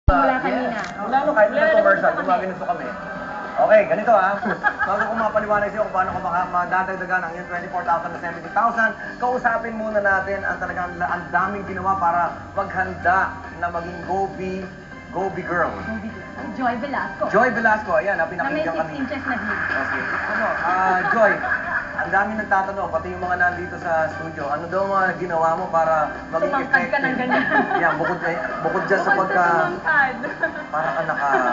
Mula kanina. Wala no, kahit na commercial, gumaganito kami. Okay, ganito bago ko mapaliwanag sa'yo kung paano ko madadagdagan ang yung 24,000 na 70,000, kausapin muna natin ang talagang ang daming ginawa para maghanda na maging Gobi girl. Joy Velasco. Joy Velasco, ayan, Na may pinakinggan 6 kami. inches na heel. Okay. Joy, ang dami nagtatanong, pati yung mga nandito sa studio, ano daw mga ginawa mo para maging Tumangkad effective? ka ng ganyan. Yeah, bukod dyan sa pagka... tumangkad. Para ka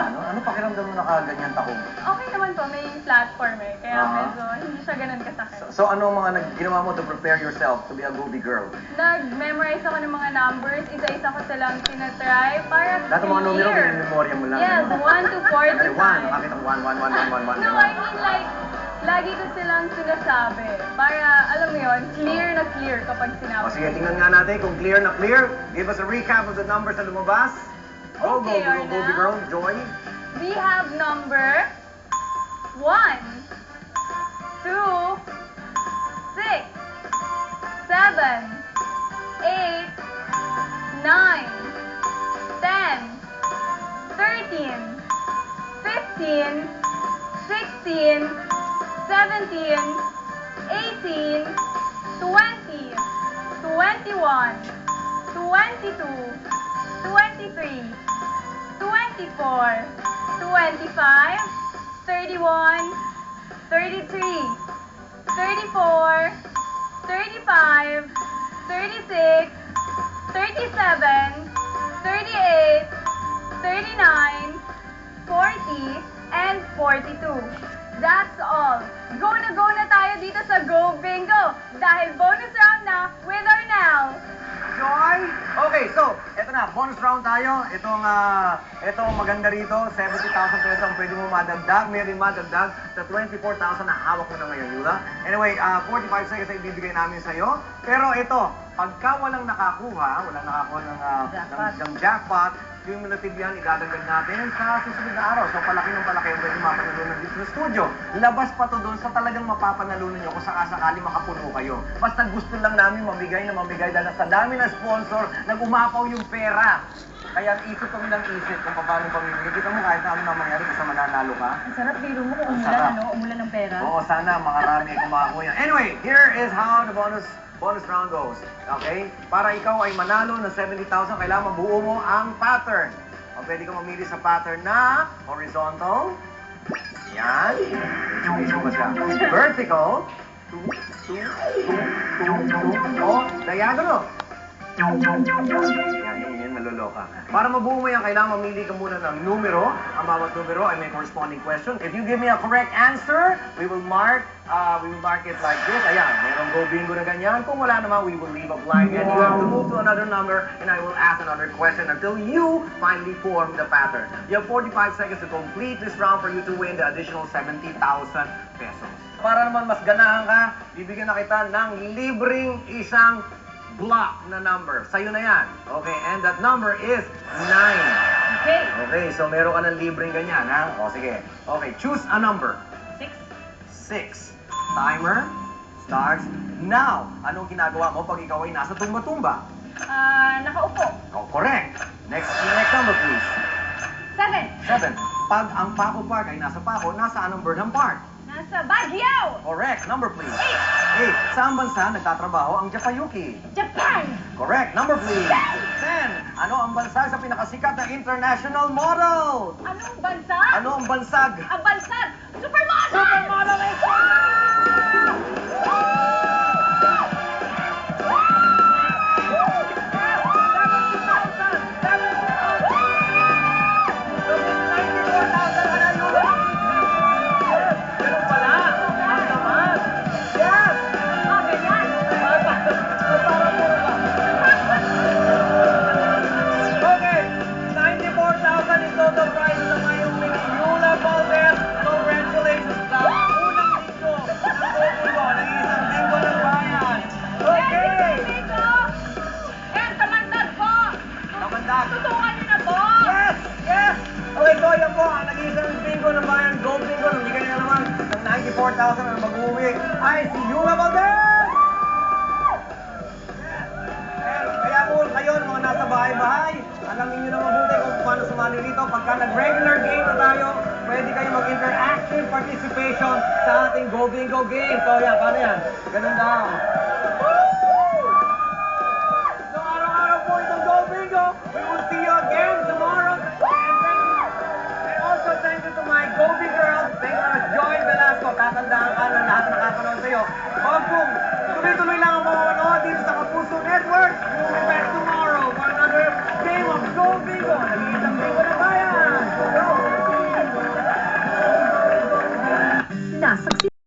ano pakiramdam mo nakaganyan takong? Okay naman po, may platform kaya medyo hindi siya ganun kasakit. So ano ang mga ginawa mo to prepare yourself to be a Gobi girl? Nag-memorize ako ng mga numbers, isa-isa ko silang tinatry para Lahat ng mga numero, memorya mo lang. Yes, 1 to 45. 1, nakakita ko 1, 1, 1, 1, 1, 1. No, I mean like, lagi ko silang sinasabi. Para, alam mo yun, clear na clear kapag sinabi. O sige, tingnan nga natin kung clear na clear. Give us a recap of the numbers na lumabas. Go, Okay, go, go, Gobi girl, Joy. We have number 1, 2, 6, 7, 8, 9, 10, 13, 15, 16, 17, 18, 20, 21, 22, 23, 24, 25, 31, 33, 34, 35, 36, 37, 38, 39, 40, and 42. That's all. Go na tayo dito sa Go Bingo dahil bonus round na with our now. Joy! Okay, so, eto na, bonus round tayo. Itong maganda rito, 70,000 pesos ang pwede mo madagdag. May rin madagdag sa 24,000 na hawak mo na ngayon, Yula. Anyway, 45 seconds ang ibibigay namin sa'yo. Pero ito, pagka walang nakakuha ng jackpot, cumulative yan, idadagdag natin sa susunod na araw. So, palaki ng palaki ang pwede mapanalunan dito sa studio. Labas pa to doon sa talagang mapapanalunan nyo kung sakasakali makapuno kayo. Basta gusto lang namin mamigay dahil sa dami ng sponsor, nag-umapaw yung pera. Kaya isip kami ng isip kung paano pamimigay. Kita mo kahit na ano na mangyari, basta mananalo ka. Ang sarap, biro mo kung umulan ng pera. Oo, sana makarami kung makakuha yan. Anyway, here is how the bonus round goes. Okay? Para ikaw ay manalo ng 70,000, kailangan mabuo mo ang pattern. O pwede ka mamili sa pattern na horizontal. Yan. Vertical. 2, 2, 2, 2, 2. O diagonal. Yan, naloloka. Para mabuo mo yan, kailangan mamili ka muna ng numero. Ang bawat numero ay may corresponding question. If you give me a correct answer, we will mark it like this. Ayan, merong Go Bingo na ganyan. Kung wala naman, we will leave a blank and you have to move to another number and I will ask another question until you finally form the pattern. You have 45 seconds to complete this round for you to win the additional 70,000 pesos. Para naman mas ganahan ka, bibigyan na kita ng libreng isang block na number. Sa'yo na yan. Okay, and that number is 9. Okay. Okay, so meron ka ng libreng ganyan, ha? O, sige. Okay, choose a number. 6. Timer starts now. Anong ginagawa mo pag ikaw ay nasa tumba-tumba? Nakaupo. Oh, correct. Next number, please. 7. 7. Pag ang Paco Park ay nasa Paco, nasa anong Burnham Park? Nasa Baguio. Correct. Number, please. 8. 8. Saan bansa nagtatrabaho ang Japayuki? Japan. Correct. Number, please. 10. Ano ang bansa sa pinakasikat na international model? Anong bansa? Ano ang bansag? Ang bansag. Supermodel. Supermodel is Tutukan niyo na po! Yes! Yes! Okay, so yan po ang nag-iisang bingo ng bayan, Gold Bingo. Namigay niya naman ng 94,000 na mag-uwi ay si Yula Valdez! Yes! Kaya po kayo, mga nasa bahay-bahay, alamin niyo na mabuti kung paano sumali money rito. Pagka nag-regular game na tayo, pwede kayo mag-interactive participation sa ating Go Bingo game. So yan, paano yan? Ganun daw. So araw-araw po itong Go Bingo. We will see you again tomorrow. And also thank you to my Go Big Girl. Thank you to Joy Velasco. Tatandaan ka ng lahat na nakapanood sa'yo. Huwag pong tuloy-tuloy lang ang mga manood dito sa Kapuso Network.